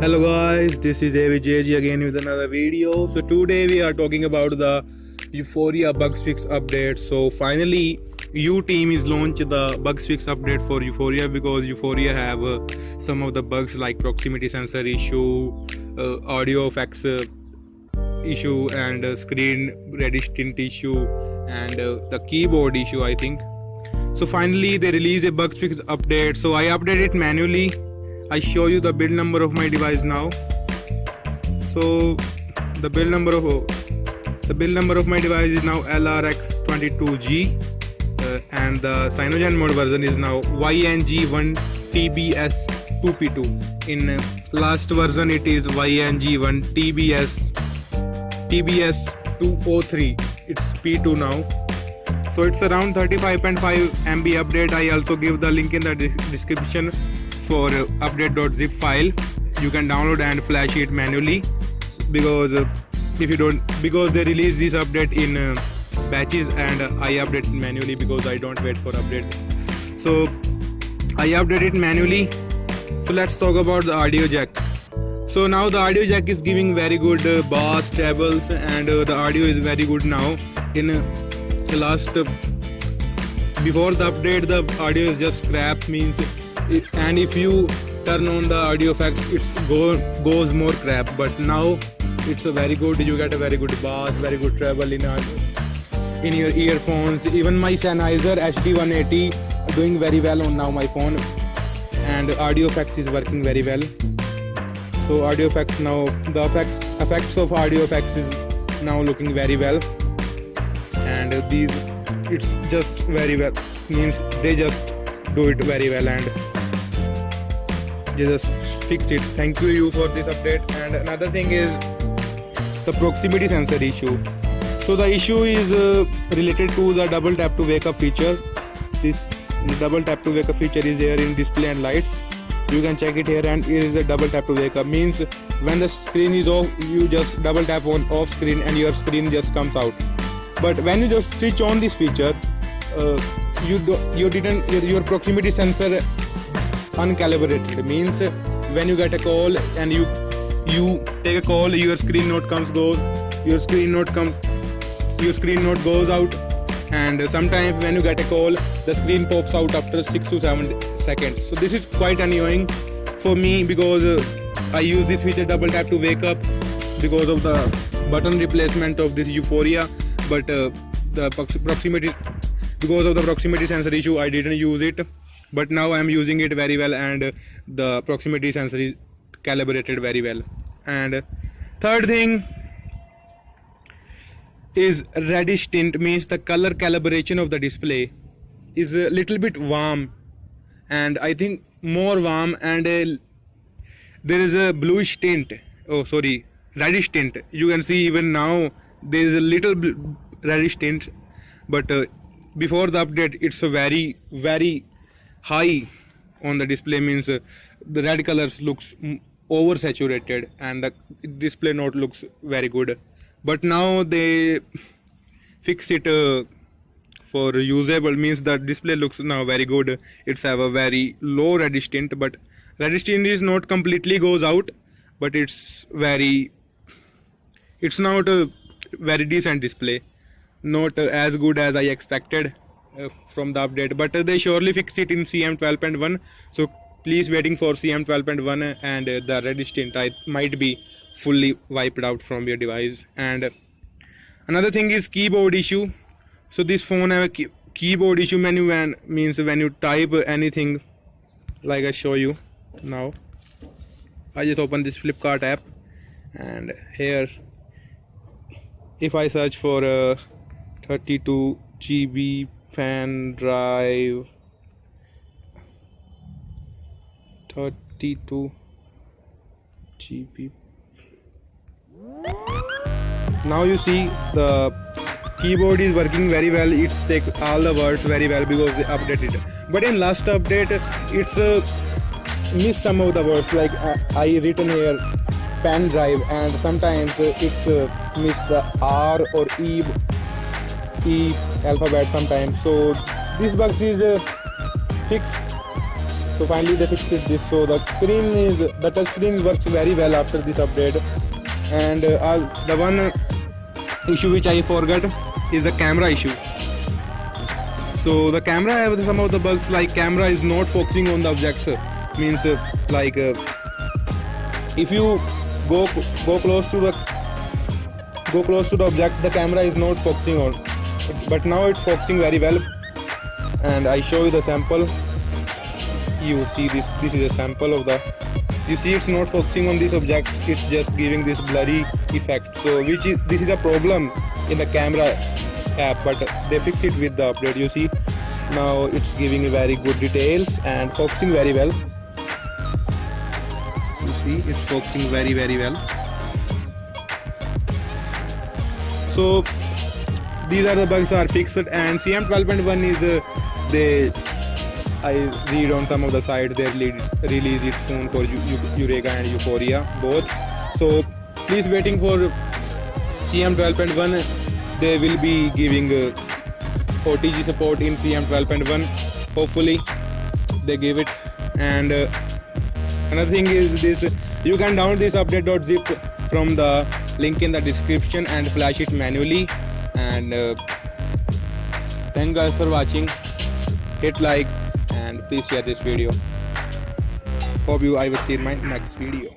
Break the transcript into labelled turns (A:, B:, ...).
A: Hello guys, this is AVJG again with another video. So today we are talking about the Euphoria bugs fix update. So finally U team is launched the bugs fix update for Euphoria because Euphoria have some of the bugs like proximity sensor issue, audio effects issue, and screen reddish tint issue, and the keyboard issue I think. So finally they release a bugs fix update. So I updated it manually. I show you the build number of my device now. So the build number of my device is now LRX22G, and the Cyanogen mode version is now YNG1TBS2P2. In last version it is YNG1TBS203. It's P2 now. So it's around 35.5 MB update. I also give the link in the description for update.zip file. You can download and flash it manually because because they release this update in batches, and I update it manually because I don't wait for update. So I update it manually. So let's talk about the audio jack. So now the audio jack is giving very good bass, trebles, and the audio is very good now. In last before the update the audio is just crap, means and if you turn on the audio effects it goes more crap, but now it's a very good. You get a very good bass, very good treble in your earphones. Even my Sennheiser HD180 doing very well on now my phone, and audio effects is working very well. So audio effects now, the effects of audio effects is now looking very well, and these it's just very well, means they just do it very well and they just fix it. Thank you for this update. And another thing is the proximity sensor issue. So the issue is related to the double tap to wake up feature. This double tap to wake up feature is here in display and lights. You can check it here, and it is the double tap to wake up, means when the screen is off you just double tap on off screen and your screen just comes out. But when you just switch on this feature, your proximity sensor uncalibrated, means when you get a call and you take a call, your screen note goes out, and sometimes when you get a call the screen pops out after 6 to 7 seconds. So this is quite annoying for me because I use this feature double tap to wake up because of the button replacement of this Euphoria, but because of the proximity sensor issue I didn't use it, but now I am using it very well, and the proximity sensor is calibrated very well. And third thing is reddish tint, means the color calibration of the display is a little bit warm, and I think more warm, and there is a bluish tint, reddish tint. You can see even now there is a little reddish tint, but before the update it's a very very high on the display, means the red colors looks oversaturated and the display note looks very good. But now they fix it for usable, means the display looks now very good. It's have a very low reddish tint, but reddish tint is not completely goes out, but it's not a very decent display, not as good as I expected from the update, but they surely fix it in CM12.1. so please waiting for CM12.1, and the reddish tint might be fully wiped out from your device. And another thing is keyboard issue. So this phone have a keyboard issue menu, means when you type anything, like I show you now. I just open this Flipkart app, and here if I search for 32 GB fan drive, 32 GB. Now you see the keyboard is working very well. It's take all the words very well because they updated it. But in last update it's missed some of the words, like I written here pen drive, and sometimes it's missed the R or E alphabet sometimes. So this bug is fixed So finally they fixed this. So the touch screen works very well after this update. And the one issue which I forgot is the camera issue. So the camera have some of the bugs, like camera is not focusing on the objects. Means if you go close to the object, the camera is not focusing on. But now it's focusing very well. And I show you the sample. You see this is a sample of the. You see it's not focusing on this object. It's just giving this blurry effect. So this is a problem in the camera app, but they fixed it with the update. You see now it's giving very good details and focusing very well. You see it's focusing very well. So these are the bugs are fixed, and CM 12.1 is I read on some of the sites they release it soon for Eureka and Euphoria both. So please waiting for CM 12.1. They will be giving OTG support in CM 12.1. Hopefully they give it. And another thing is this: you can download this update.zip from the link in the description and flash it manually. And thank guys for watching. Hit like and please share this video. Hope I will see you in my next video.